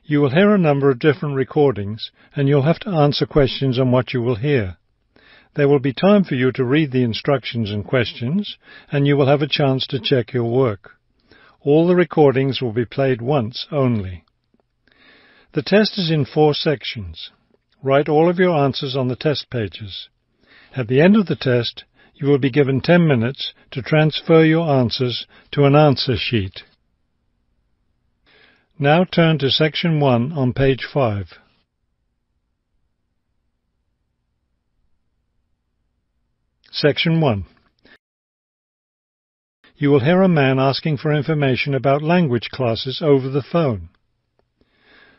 You will hear a number of different recordings, and you'll have to answer questions on what you will hear. There will be time for you to read the instructions and questions, and you will have a chance to check your work. All the recordings will be played once only. The test is in 4 sections. Write all of your answers on the test pages. At the end of the test, you will be given 10 minutes to transfer your answers to an answer sheet. Now turn to Section 1 on page 5. Section 1. You will hear a man asking for information about language classes over the phone.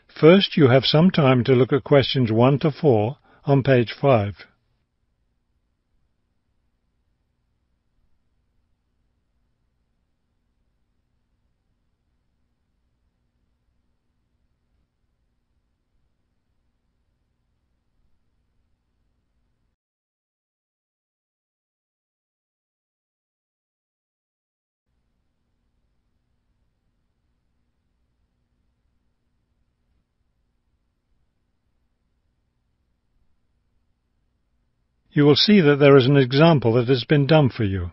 First, you have some time to look at questions 1 to 4 on page 5. You will see that there is an example that has been done for you.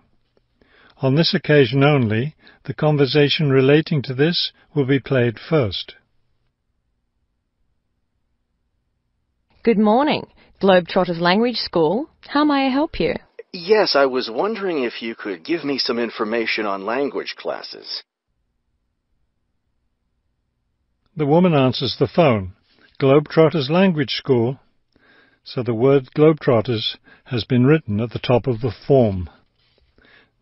On this occasion only, the conversation relating to this will be played first. Good morning. Globetrotters Language School. How may I help you? Yes, I was wondering if you could give me some information on language classes. The woman answers the phone. Globetrotters Language School. So the word Globetrotters has been written at the top of the form.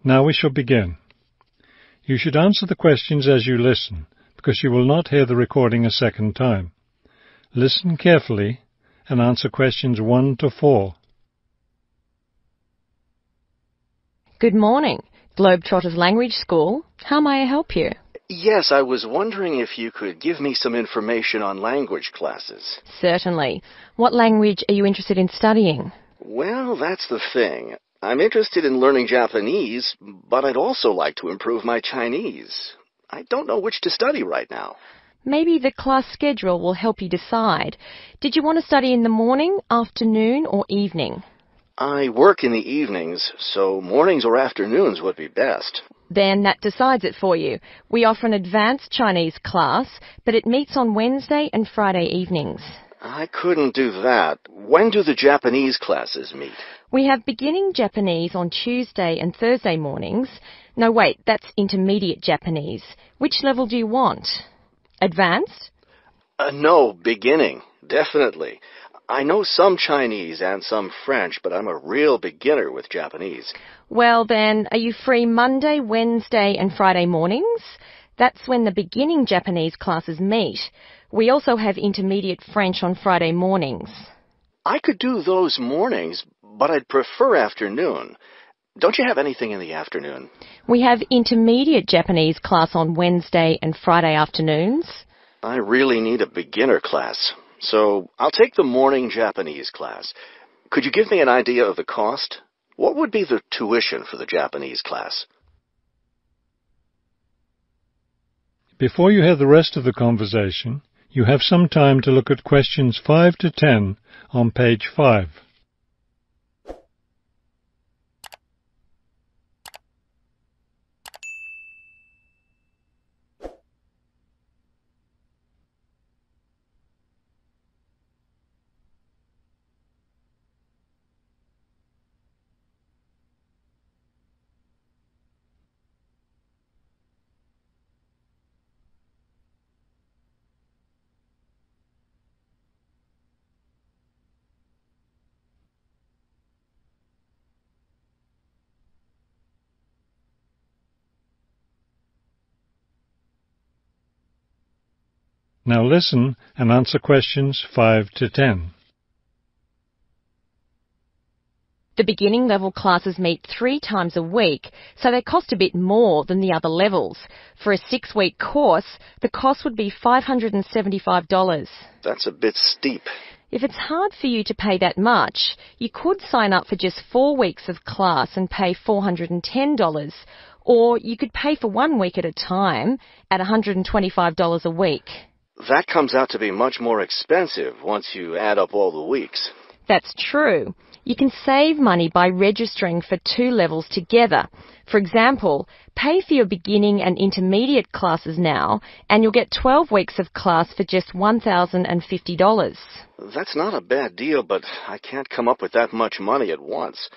Now we shall begin. You should answer the questions as you listen, because you will not hear the recording a second time. Listen carefully and answer questions 1 to 4. Good morning. Globetrotters Language School. How may I help you? Yes, I was wondering if you could give me some information on language classes. Certainly. What language are you interested in studying? Well, that's the thing. I'm interested in learning Japanese, but I'd also like to improve my Chinese. I don't know which to study right now. Maybe the class schedule will help you decide. Did you want to study in the morning, afternoon, or evening? I work in the evenings, so mornings or afternoons would be best. Then that decides it for you. We offer an advanced Chinese class, but it meets on Wednesday and Friday evenings. I couldn't do that. When do the Japanese classes meet? We have beginning Japanese on Tuesday and Thursday mornings. No, wait, that's intermediate Japanese. Which level do you want? Advanced? No, beginning, definitely. I know some Chinese and some French, but I'm a real beginner with Japanese. Well then, are you free Monday, Wednesday and Friday mornings? That's when the beginning Japanese classes meet. We also have intermediate French on Friday mornings. I could do those mornings, but I'd prefer afternoon. Don't you have anything in the afternoon? We have intermediate Japanese class on Wednesday and Friday afternoons. I really need a beginner class, so I'll take the morning Japanese class. Could you give me an idea of the cost? What would be the tuition for the Japanese class? Before you hear the rest of the conversation, you have some time to look at questions 5 to 10 on page 5. Now listen and answer questions 5 to 10. The beginning level classes meet 3 times a week, so they cost a bit more than the other levels. For a 6-week course, the cost would be $575. That's a bit steep. If it's hard for you to pay that much, you could sign up for just 4 weeks of class and pay $410, or you could pay for 1 week at a time at $125 a week. That comes out to be much more expensive once you add up all the weeks. That's true. You can save money by registering for 2 levels together. For example, pay for your beginning and intermediate classes now, and you'll get 12 weeks of class for just $1,050. That's not a bad deal, but I can't come up with that much money at once.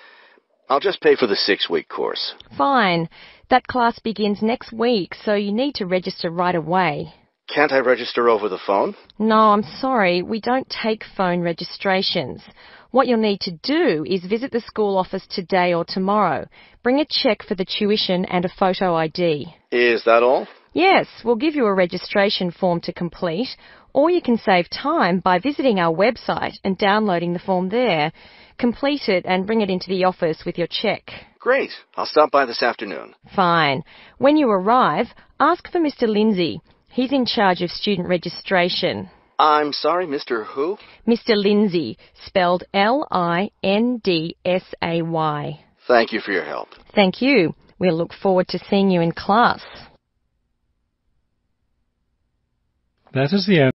I'll just pay for the 6-week course. Fine. That class begins next week, so you need to register right away. Can't I register over the phone? No, I'm sorry. We don't take phone registrations. What you'll need to do is visit the school office today or tomorrow. Bring a cheque for the tuition and a photo ID. Is that all? Yes, we'll give you a registration form to complete, or you can save time by visiting our website and downloading the form there. Complete it and bring it into the office with your cheque. Great. I'll stop by this afternoon. Fine. When you arrive, ask for Mr. Lindsay. He's in charge of student registration. I'm sorry, Mr. Who? Mr. Lindsay, spelled Lindsay. Thank you for your help. Thank you. We'll look forward to seeing you in class. That is the end.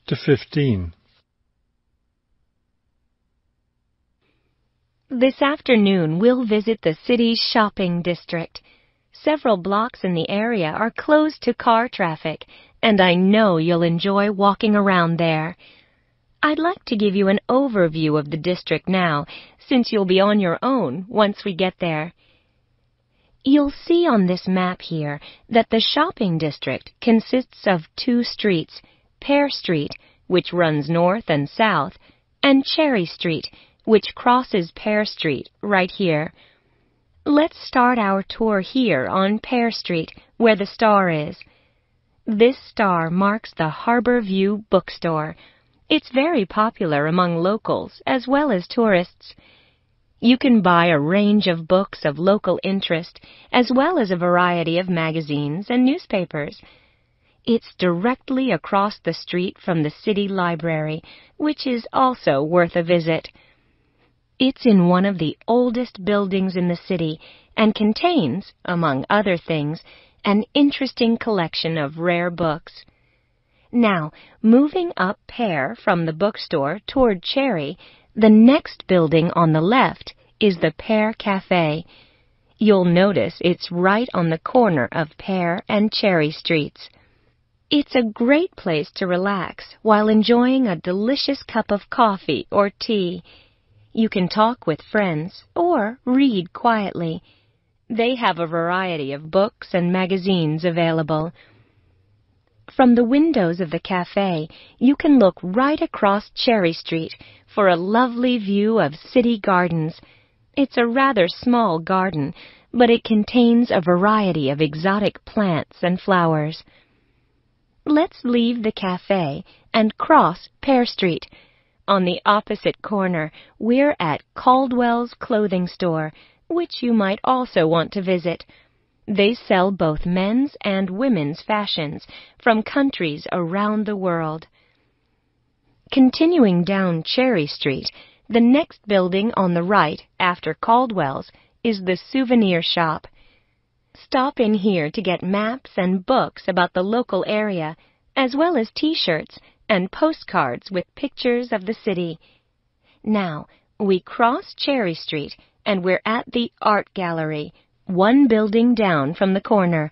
To 15. This afternoon, we'll visit the city's shopping district. Several blocks in the area are closed to car traffic, and I know you'll enjoy walking around there. I'd like to give you an overview of the district now, since you'll be on your own once we get there. You'll see on this map here that the shopping district consists of 2 streets, Pear Street, which runs north and south, and Cherry Street, which crosses Pear Street right here. Let's start our tour here on Pear Street, where the star is. This star marks the Harbor View bookstore. It's very popular among locals as well as tourists. You can buy a range of books of local interest, as well as a variety of magazines and newspapers. It's directly across the street from the city library, which is also worth a visit. It's in one of the oldest buildings in the city and contains, among other things, an interesting collection of rare books. Now, moving up Pear from the bookstore toward Cherry, the next building on the left is the Pear Cafe. You'll notice it's right on the corner of Pear and Cherry Streets. It's a great place to relax while enjoying a delicious cup of coffee or tea. You can talk with friends or read quietly. They have a variety of books and magazines available. From the windows of the cafe, you can look right across Cherry Street for a lovely view of city gardens. It's a rather small garden, but it contains a variety of exotic plants and flowers. Let's leave the cafe and cross Pear Street. On the opposite corner, we're at Caldwell's clothing store, which you might also want to visit. They sell both men's and women's fashions from countries around the world. Continuing down Cherry Street, The next building on the right, after Caldwell's, is the souvenir shop. Stop in here to get maps and books about the local area, as well as T-shirts and postcards with pictures of the city. Now, we cross Cherry Street and we're at the Art Gallery, one building down from the corner.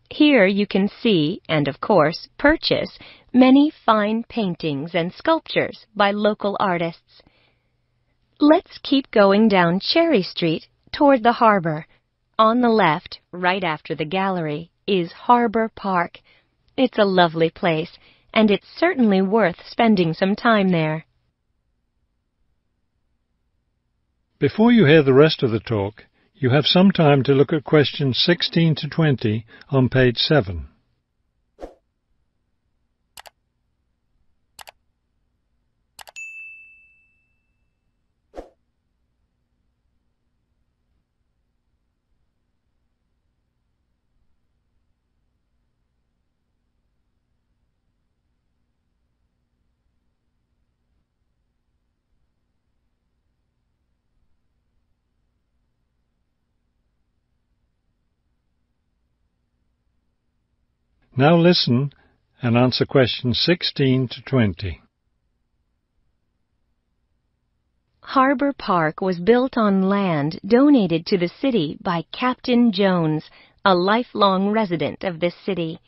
Here you can see, and of course purchase, many fine paintings and sculptures by local artists. Let's keep going down Cherry Street toward the harbor. On the left, right after the gallery, is Harbor Park. It's a lovely place, and it's certainly worth spending some time there. Before you hear the rest of the talk, you have some time to look at questions 16 to 20 on page 7. Now listen and answer questions 16 to 20. Harbor Park was built on land donated to the city by Captain Jones, a lifelong resident of this city.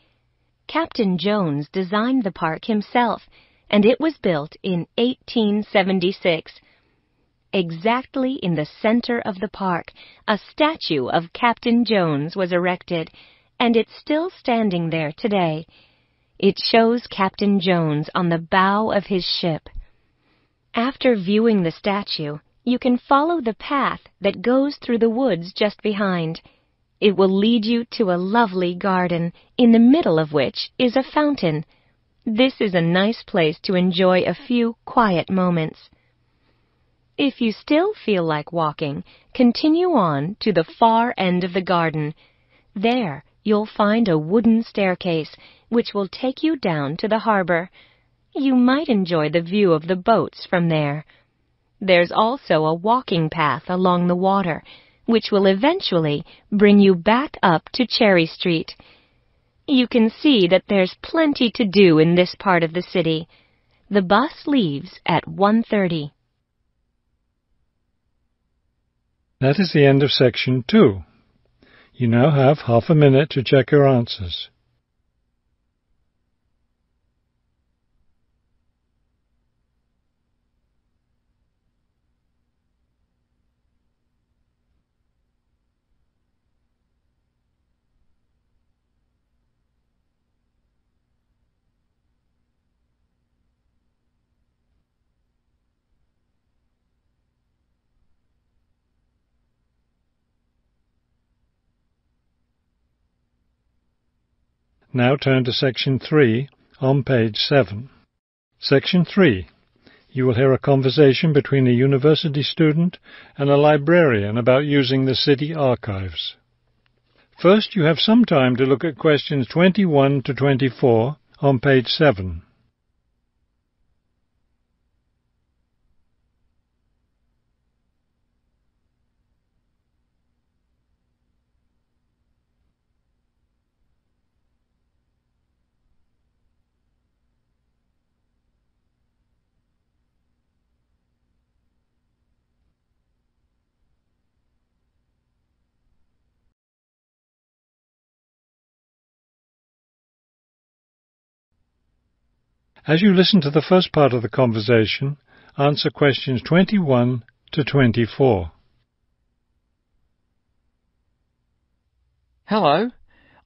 Captain Jones designed the park himself, and it was built in 1876. Exactly in the center of the park, a statue of Captain Jones was erected, and it's still standing there today. It shows Captain Jones on the bow of his ship. After viewing the statue, you can follow the path that goes through the woods just behind. It will lead you to a lovely garden, in the middle of which is a fountain. This is a nice place to enjoy a few quiet moments. If you still feel like walking, continue on to the far end of the garden. There, you'll find a wooden staircase, which will take you down to the harbor. You might enjoy the view of the boats from there. There's also a walking path along the water, which will eventually bring you back up to Cherry Street. You can see that there's plenty to do in this part of the city. The bus leaves at 1:30. That is the end of section 2. You now have half a minute to check your answers. Now turn to section 3 on page 7. Section 3. You will hear a conversation between a university student and a librarian about using the city archives. First, you have some time to look at questions 21 to 24 on page 7. As you listen to the first part of the conversation, answer questions 21 to 24. Hello.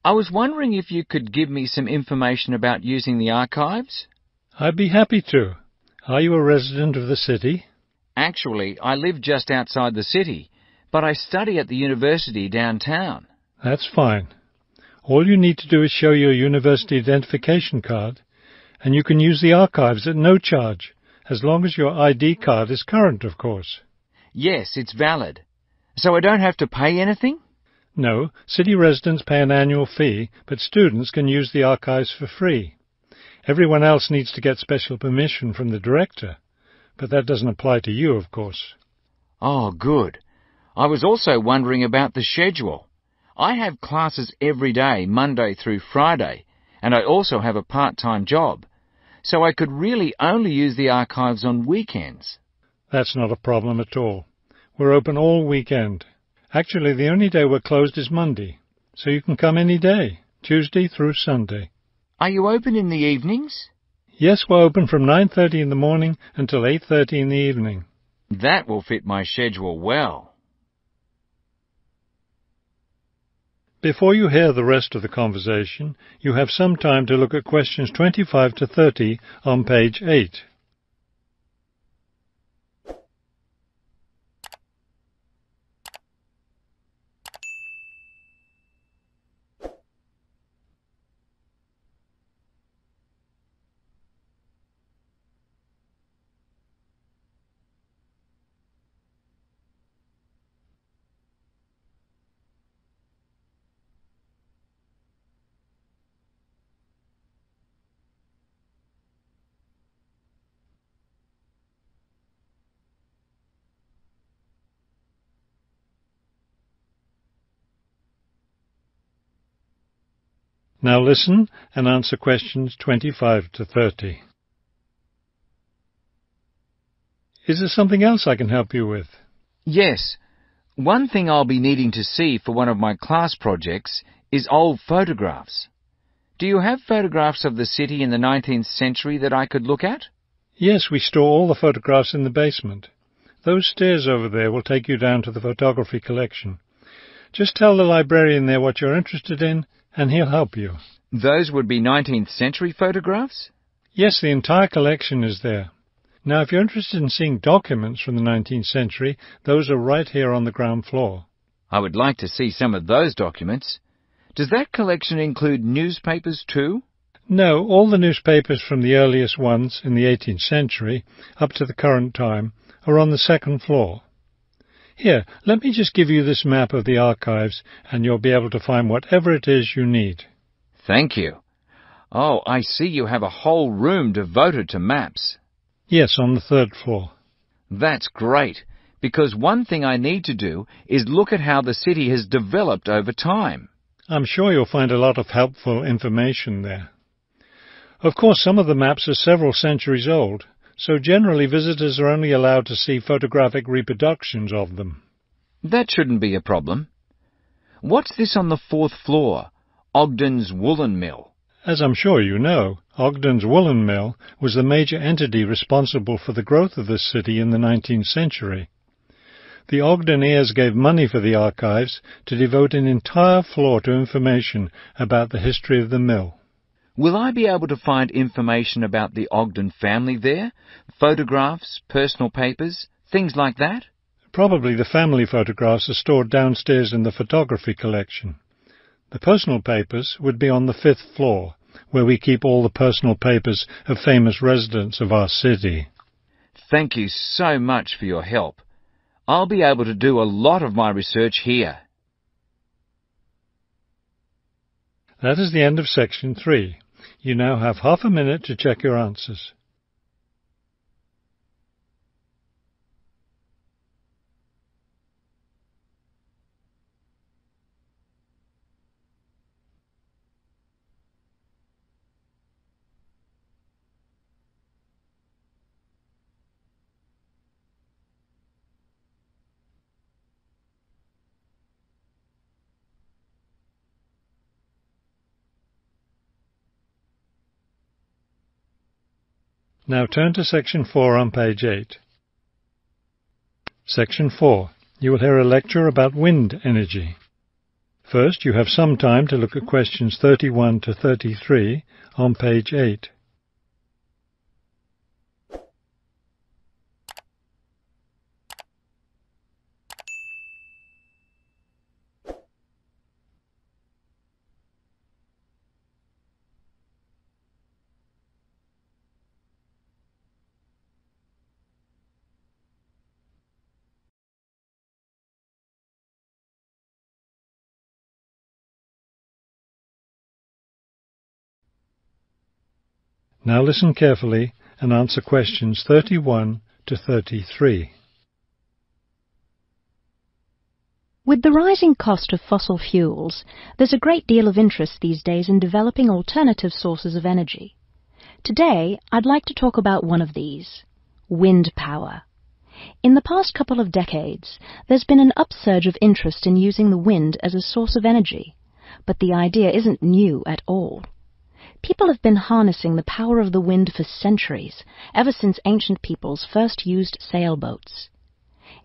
I was wondering if you could give me some information about using the archives? I'd be happy to. Are you a resident of the city? Actually, I live just outside the city, but I study at the university downtown. That's fine. All you need to do is show your university identification card, and you can use the archives at no charge, as long as your ID card is current, of course. Yes, it's valid. So I don't have to pay anything? No, city residents pay an annual fee, but students can use the archives for free. Everyone else needs to get special permission from the director. but that doesn't apply to you, of course. Oh, good. I was also wondering about the schedule. I have classes every day, Monday through Friday, and I also have a part-time job, so I could really only use the archives on weekends. That's not a problem at all. We're open all weekend. Actually, the only day we're closed is Monday, so you can come any day, Tuesday through Sunday. Are you open in the evenings? Yes, we're open from 9:30 in the morning until 8:30 in the evening. That will fit my schedule well. Before you hear the rest of the conversation, you have some time to look at questions 25 to 30 on page 8. Now listen and answer questions 25 to 30. Is there something else I can help you with? Yes. One thing I'll be needing to see for one of my class projects is old photographs. Do you have photographs of the city in the 19th century that I could look at? Yes, we store all the photographs in the basement. Those stairs over there will take you down to the photography collection. Just tell the librarian there what you're interested in, and he'll help you. Those would be 19th century photographs? Yes, the entire collection is there. Now, if you're interested in seeing documents from the 19th century, those are right here on the ground floor. I would like to see some of those documents. Does that collection include newspapers too? No, all the newspapers from the earliest ones in the 18th century up to the current time are on the second floor. Here, let me just give you this map of the archives, and you'll be able to find whatever it is you need. Thank you. Oh, I see you have a whole room devoted to maps. Yes, on the third floor. That's great, because one thing I need to do is look at how the city has developed over time. I'm sure you'll find a lot of helpful information there. Of course, some of the maps are several centuries old, so generally visitors are only allowed to see photographic reproductions of them. That shouldn't be a problem. What's this on the fourth floor? Ogden's Woolen Mill. As I'm sure you know, Ogden's Woolen Mill was the major entity responsible for the growth of this city in the 19th century. The Ogden heirs gave money for the archives to devote an entire floor to information about the history of the mill. Will I be able to find information about the Ogden family there? Photographs, personal papers, things like that? Probably the family photographs are stored downstairs in the photography collection. The personal papers would be on the 5th floor, where we keep all the personal papers of famous residents of our city. Thank you so much for your help. I'll be able to do a lot of my research here. That is the end of section 3. You now have half a minute to check your answers. Now turn to section 4 on page 8. Section 4. You will hear a lecture about wind energy. First, you have some time to look at questions 31 to 33 on page 8. Now listen carefully and answer questions 31 to 33. With the rising cost of fossil fuels, there's a great deal of interest these days in developing alternative sources of energy. Today, I'd like to talk about one of these: wind power. In the past couple of decades, there's been an upsurge of interest in using the wind as a source of energy, but the idea isn't new at all. People have been harnessing the power of the wind for centuries, ever since ancient peoples first used sailboats.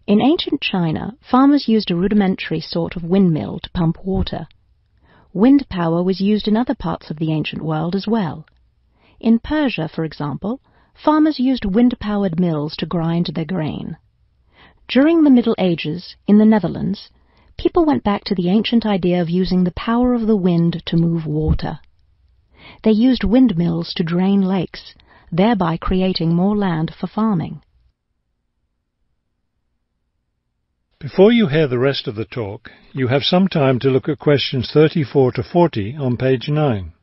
In ancient China, farmers used a rudimentary sort of windmill to pump water. Wind power was used in other parts of the ancient world as well. In Persia, for example, farmers used wind-powered mills to grind their grain. During the Middle Ages, in the Netherlands, people went back to the ancient idea of using the power of the wind to move water. They used windmills to drain lakes, thereby creating more land for farming. Before you hear the rest of the talk, you have some time to look at questions 34 to 40 on page 9.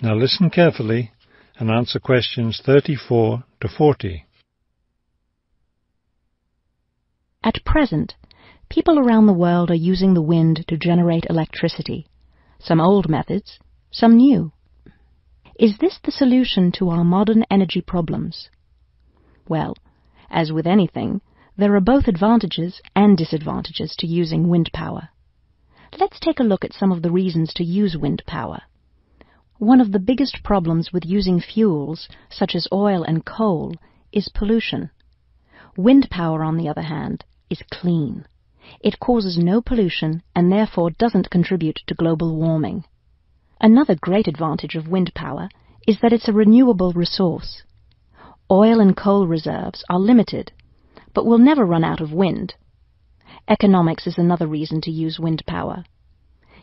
Now listen carefully and answer questions 34 to 40. At present, people around the world are using the wind to generate electricity, some old methods, some new. Is this the solution to our modern energy problems? Well, as with anything, there are both advantages and disadvantages to using wind power. Let's take a look at some of the reasons to use wind power. One of the biggest problems with using fuels, such as oil and coal, is pollution. Wind power, on the other hand, is clean. It causes no pollution and therefore doesn't contribute to global warming. Another great advantage of wind power is that it's a renewable resource. Oil and coal reserves are limited, but will never run out of wind. Economics is another reason to use wind power.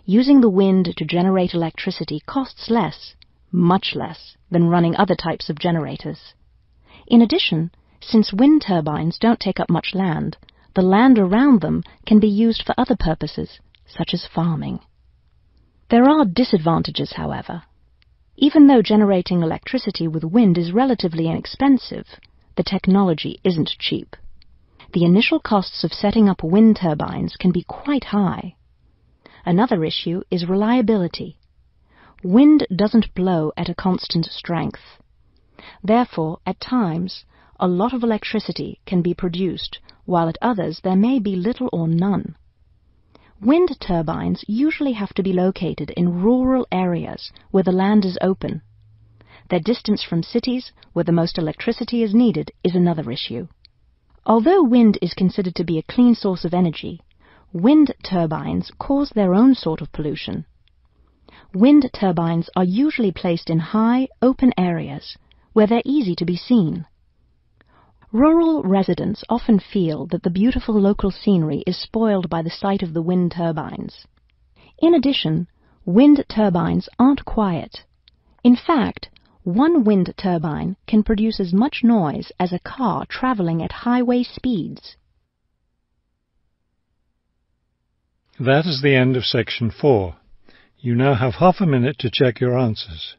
Using the wind to generate electricity costs less, much less, than running other types of generators. In addition, since wind turbines don't take up much land, the land around them can be used for other purposes, such as farming. There are disadvantages, however. Even though generating electricity with wind is relatively inexpensive, the technology isn't cheap. The initial costs of setting up wind turbines can be quite high. Another issue is reliability. Wind doesn't blow at a constant strength. Therefore, at times, a lot of electricity can be produced, while at others there may be little or none. Wind turbines usually have to be located in rural areas where the land is open. Their distance from cities, where the most electricity is needed, is another issue. Although wind is considered to be a clean source of energy, wind turbines cause their own sort of pollution. Wind turbines are usually placed in high, open areas where they're easy to be seen. Rural residents often feel that the beautiful local scenery is spoiled by the sight of the wind turbines. In addition, wind turbines aren't quiet. In fact, one wind turbine can produce as much noise as a car traveling at highway speeds. That is the end of section 4. You now have half a minute to check your answers.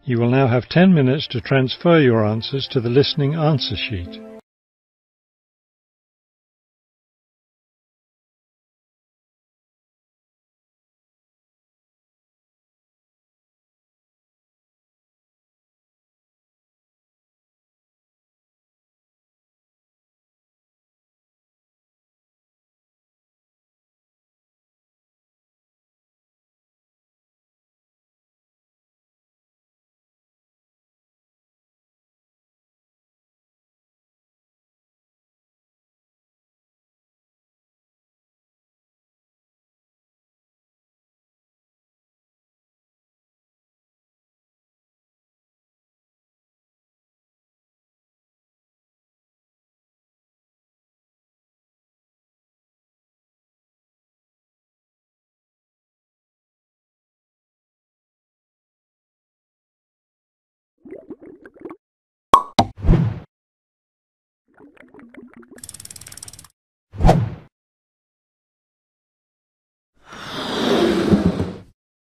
You will now have 10 minutes to transfer your answers to the listening answer sheet.